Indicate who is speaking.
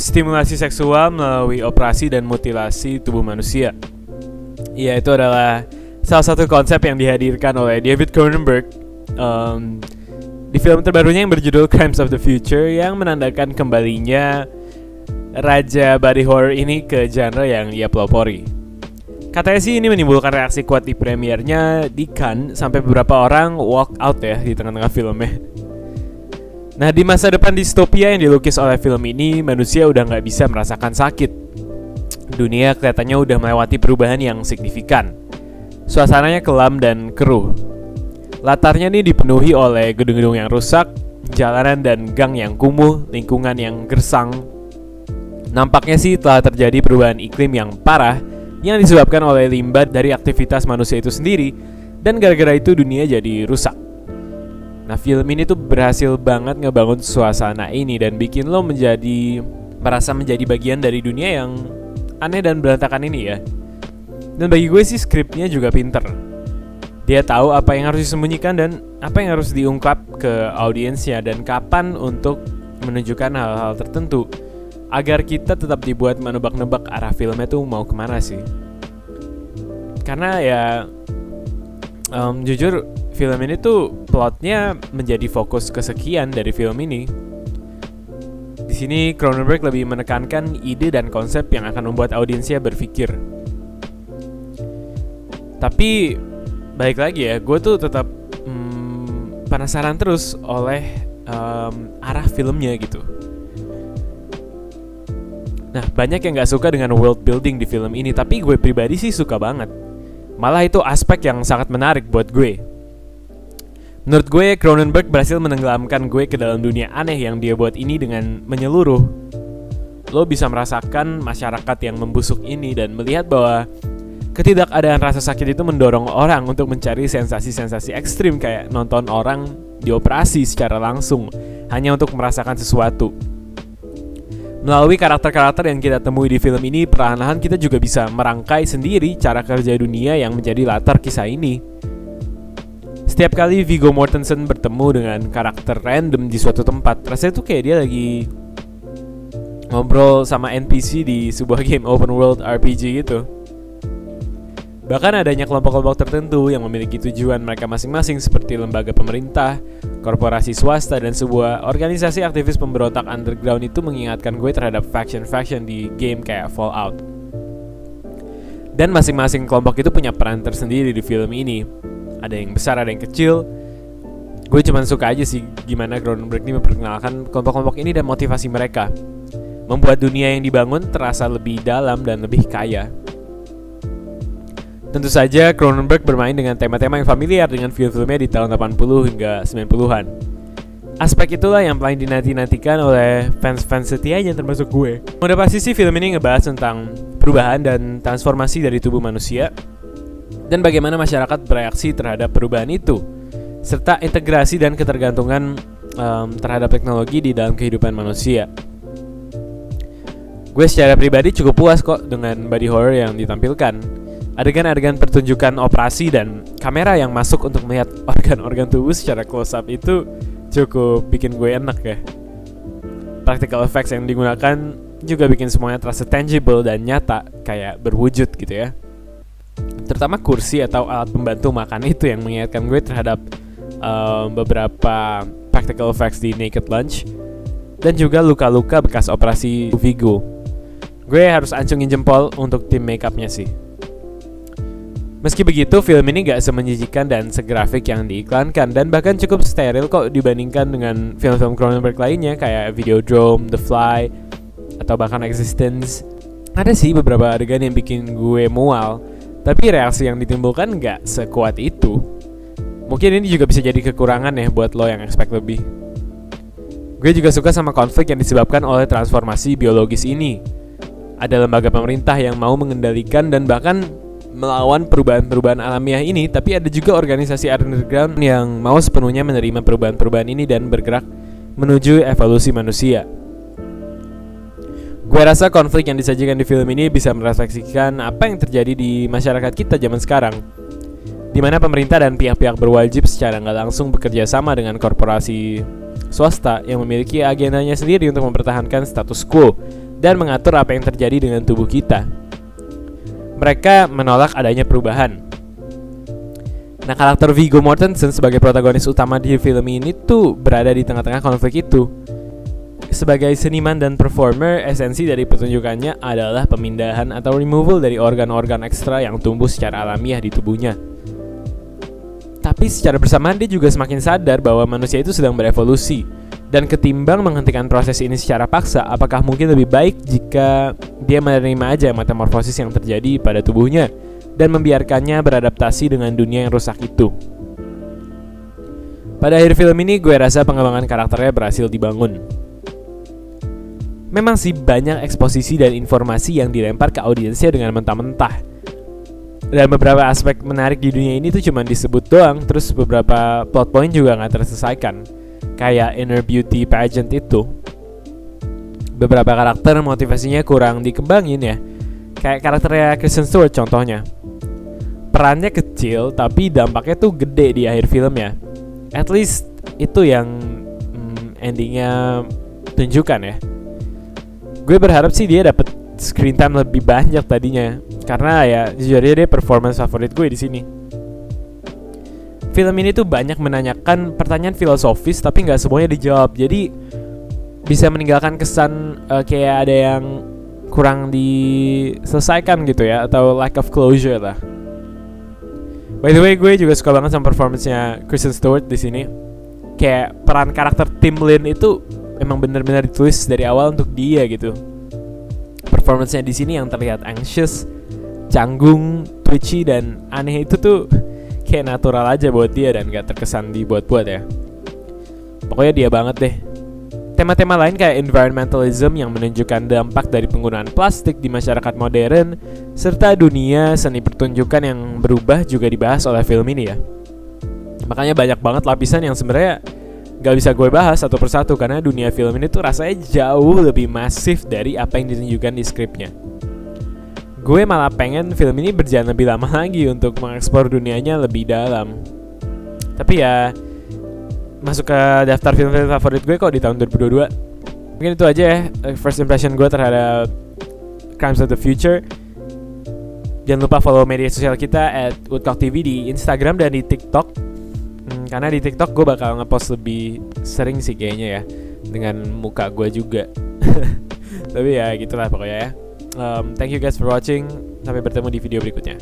Speaker 1: stimulasi seksual melalui operasi dan mutilasi tubuh manusia. Ya, itu adalah salah satu konsep yang dihadirkan oleh David Cronenberg di film terbarunya yang berjudul Crimes of the Future, yang menandakan kembalinya raja body horror ini ke genre yang ia pelopori. Katanya sih ini menimbulkan reaksi kuat di premiernya di Cannes, sampai beberapa orang walk out ya di tengah-tengah filmnya. Nah, di masa depan distopia yang dilukis oleh film ini, manusia udah gak bisa merasakan sakit. Dunia kelihatannya udah melewati perubahan yang signifikan. Suasananya kelam dan keruh. Latarnya nih dipenuhi oleh gedung-gedung yang rusak, jalanan dan gang yang kumuh, lingkungan yang gersang. Nampaknya sih telah terjadi perubahan iklim yang parah yang disebabkan oleh limbah dari aktivitas manusia itu sendiri, dan gara-gara itu dunia jadi rusak. Nah, film ini tuh berhasil banget ngebangun suasana ini dan bikin lo merasa menjadi bagian dari dunia yang aneh dan berantakan ini ya. Dan bagi gue sih skripnya juga pinter. Dia tahu apa yang harus disembunyikan dan apa yang harus diungkap ke audiensnya, dan kapan untuk menunjukkan hal-hal tertentu, agar kita tetap dibuat menebak-nebak arah filmnya tuh mau kemana sih. Karena ya jujur film ini tuh plotnya menjadi fokus kesekian dari film ini. Di sini Cronenberg lebih menekankan ide dan konsep yang akan membuat audiensnya berpikir. Tapi balik lagi ya, gue tuh tetap penasaran terus oleh arah filmnya gitu. Nah, banyak yang gak suka dengan world building di film ini, tapi gue pribadi sih suka banget. Malah itu aspek yang sangat menarik buat gue. Menurut gue, Cronenberg berhasil menenggelamkan gue ke dalam dunia aneh yang dia buat ini dengan menyeluruh. Lo bisa merasakan masyarakat yang membusuk ini dan melihat bahwa ketidakadaan rasa sakit itu mendorong orang untuk mencari sensasi-sensasi ekstrim, kayak nonton orang dioperasi secara langsung hanya untuk merasakan sesuatu. Melalui karakter-karakter yang kita temui di film ini, perlahan-lahan kita juga bisa merangkai sendiri cara kerja dunia yang menjadi latar kisah ini. Setiap kali Viggo Mortensen bertemu dengan karakter random di suatu tempat, rasanya tuh kayak dia lagi ngobrol sama NPC di sebuah game open world RPG gitu. Bahkan adanya kelompok-kelompok tertentu yang memiliki tujuan mereka masing-masing, seperti lembaga pemerintah, korporasi swasta, dan sebuah organisasi aktivis pemberontak underground, itu mengingatkan gue terhadap faction-faction di game kayak Fallout. Dan masing-masing kelompok itu punya peran tersendiri di film ini. Ada yang besar, ada yang kecil. Gue cuman suka aja sih gimana Cronenberg ini memperkenalkan kelompok-kelompok ini dan motivasi mereka, membuat dunia yang dibangun terasa lebih dalam dan lebih kaya. Tentu saja Cronenberg bermain dengan tema-tema yang familiar dengan film-filmnya di tahun 80 hingga 90-an. Aspek itulah yang paling dinanti-nantikan oleh fans-fans setianya termasuk gue. Udah pasti sih film ini ngebahas tentang perubahan dan transformasi dari tubuh manusia, dan bagaimana masyarakat bereaksi terhadap perubahan itu, serta integrasi dan ketergantungan terhadap teknologi di dalam kehidupan manusia. Gue secara pribadi cukup puas kok dengan body horror yang ditampilkan. Adegan-adegan pertunjukan operasi dan kamera yang masuk untuk melihat organ-organ tubuh secara close up itu cukup bikin gue enak ya. Practical effects yang digunakan juga bikin semuanya terasa tangible dan nyata, kayak berwujud gitu ya. Terutama kursi atau alat pembantu makan itu yang mengingatkan gue terhadap beberapa practical effects di Naked Lunch, dan juga luka-luka bekas operasi Viggo. Gue harus acungin jempol untuk tim makeupnya sih. Meski begitu, film ini gak semenjijikan dan segrafik yang diiklankan, dan bahkan cukup steril kok dibandingkan dengan film-film Cronenberg lainnya kayak Videodrome, The Fly, atau bahkan Existence. Ada sih beberapa adegan yang bikin gue mual, tapi reaksi yang ditimbulkan gak sekuat itu. Mungkin ini juga bisa jadi kekurangan ya buat lo yang expect lebih. Gue juga suka sama konflik yang disebabkan oleh transformasi biologis ini. Ada lembaga pemerintah yang mau mengendalikan dan bahkan melawan perubahan-perubahan alamiah ini, tapi ada juga organisasi underground yang mau sepenuhnya menerima perubahan-perubahan ini dan bergerak menuju evolusi manusia. Gue rasa konflik yang disajikan di film ini bisa merefleksikan apa yang terjadi di masyarakat kita zaman sekarang, di mana pemerintah dan pihak-pihak berwajib secara nggak langsung bekerja sama dengan korporasi swasta yang memiliki agendanya sendiri untuk mempertahankan status quo dan mengatur apa yang terjadi dengan tubuh kita. Mereka menolak adanya perubahan. Nah, karakter Viggo Mortensen sebagai protagonis utama di film ini tuh berada di tengah-tengah konflik itu. Sebagai seniman dan performer, esensi dari pertunjukannya adalah pemindahan atau removal dari organ-organ ekstra yang tumbuh secara alamiah di tubuhnya. Tapi secara bersamaan dia juga semakin sadar bahwa manusia itu sedang berevolusi. Dan ketimbang menghentikan proses ini secara paksa, apakah mungkin lebih baik jika dia menerima aja metamorfosis yang terjadi pada tubuhnya dan membiarkannya beradaptasi dengan dunia yang rusak itu. Pada akhir film ini gue rasa pengembangan karakternya berhasil dibangun. Memang sih banyak eksposisi dan informasi yang dilempar ke audiensnya dengan mentah-mentah. Dan beberapa aspek menarik di dunia ini tuh cuma disebut doang, terus beberapa plot point juga gak terselesaikan. Kayak Inner Beauty Pageant itu. Beberapa karakter motivasinya kurang dikembangin ya. Kayak karakternya Kristen Stewart contohnya. Perannya kecil tapi dampaknya tuh gede di akhir filmnya. At least itu yang endingnya tunjukkan ya. Gue berharap sih dia dapat screen time lebih banyak tadinya, karena ya jujur aja dia performance favorit gue di sini. Film ini tuh banyak menanyakan pertanyaan filosofis tapi nggak semuanya dijawab, jadi bisa meninggalkan kesan kayak ada yang kurang diselesaikan gitu ya, atau lack of closure lah. By the way, gue juga suka banget sama performance-nya Kristen Stewart di sini. Kayak peran karakter Tim Lin itu emang benar-benar ditulis dari awal untuk dia gitu. Performance-nya di sini yang terlihat anxious, canggung, twitchy dan aneh itu tuh kayak natural aja buat dia dan gak terkesan dibuat-buat ya. Pokoknya dia banget deh. Tema-tema lain kayak environmentalism yang menunjukkan dampak dari penggunaan plastik di masyarakat modern, serta dunia seni pertunjukan yang berubah juga dibahas oleh film ini ya. Makanya banyak banget lapisan yang sebenarnya gak bisa gue bahas satu persatu, karena dunia film ini tuh rasanya jauh lebih masif dari apa yang ditunjukkan di skripnya. Gue malah pengen film ini berjalan lebih lama lagi untuk mengeksplor dunianya lebih dalam. Tapi ya masuk ke daftar film-film favorit gue kok di tahun 2022. Mungkin itu aja ya first impression gue terhadap Crimes of the Future. Jangan lupa follow media sosial kita @woodcock.tv di Instagram dan di TikTok. Karena di TikTok gue bakal ngepost lebih sering sih kayaknya ya, dengan muka gue juga. Tapi ya gitulah pokoknya ya. Thank you guys for watching. Sampai bertemu di video berikutnya.